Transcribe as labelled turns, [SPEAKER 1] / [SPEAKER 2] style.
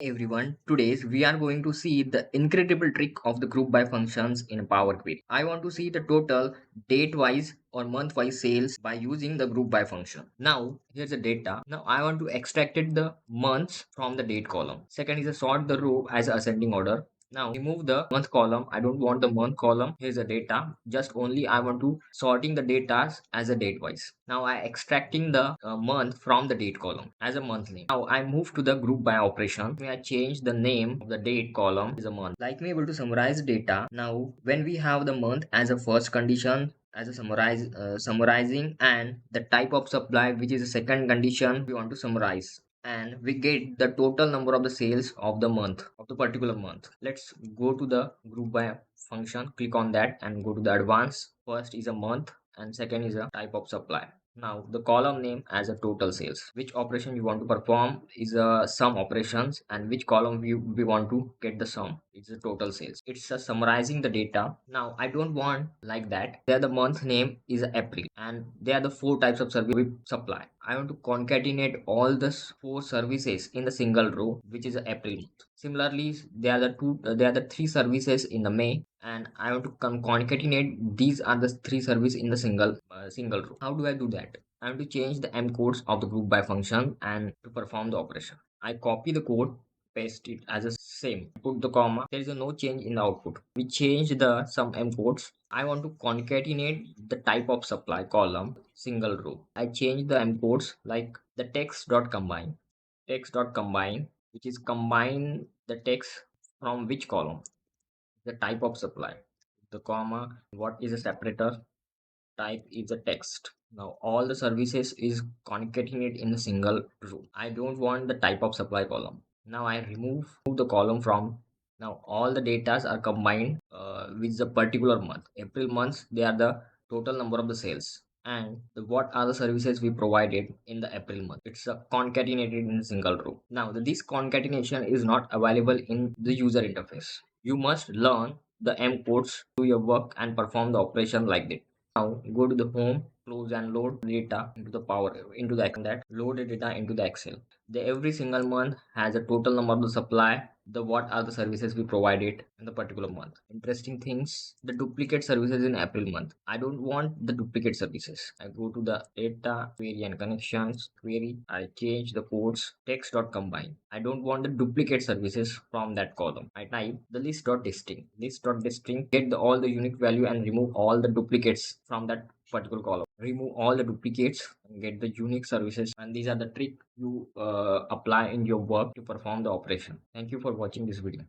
[SPEAKER 1] Everyone, today we are going to see the incredible trick of the group by functions in Power Query. I want to see the total date wise or month wise sales by using the group by function. Now here's the data. Now I want to extract it the months from the date column. Second is a sort the row as ascending order. Now remove the month column. I don't want the month column. Here's the data. Just only I want to sorting the data as a date wise. Now I extracting the month from the date column as a month name. Now I move to the group by operation. I change the name of the date column is a month. Like me able to summarize data. Now when we have the month as a first condition, as a summarizing, and the type of supply which is a second condition we want to summarize, and we get the total number of the sales of the month of the particular month. Let's go to the group by function, click on that and go to the advanced. First is a month and second is a type of supply. Now the column name as a total sales. Which operation you want to perform is a sum operations, and which column we want to get the sum. It's the total sales. It's a summarizing the data. Now I don't want like that. There the month name is April, and there are the four types of service we supply. I want to concatenate all the four services in the single row, which is April month. Similarly, there are the three services in the May, and I want to concatenate these are the three services in the single row. How do I do that? I want to change the m codes of the group by function and to perform the operation. I copy the code, paste it as a same, put the comma. There is no change in the output. We change the some m codes. I want to concatenate the type of supply column single row. I change the m codes like the Text.Combine, which is combine the text from which column, the type of supply, the comma, what is a separator, type is the text. Now all the services is concatenated in a single row. I don't want the type of supply column. Now I remove the column from. Now all the datas are combined with the particular month. April months, they are the total number of the sales, and what are the services we provided in the April month. It's concatenated in a single row. Now this concatenation is not available in the user interface. You must learn the m codes, do your work and perform the operation like that. Now go to the home, close and load data into the power into the that load the data into the Excel. The every single month has a total number of the supply, the what are the services we provided in the particular month. Interesting things, the duplicate services in April month. I don't want the duplicate services. I go to the data query and connections query. I change the codes Text.Combine. I don't want the duplicate services from that column. I type the List.Distinct get all the unique value and remove all the duplicates from that particular column. Remove all the duplicates and get the unique services, and these are the trick you apply in your work to perform the operation. Thank you for watching this video.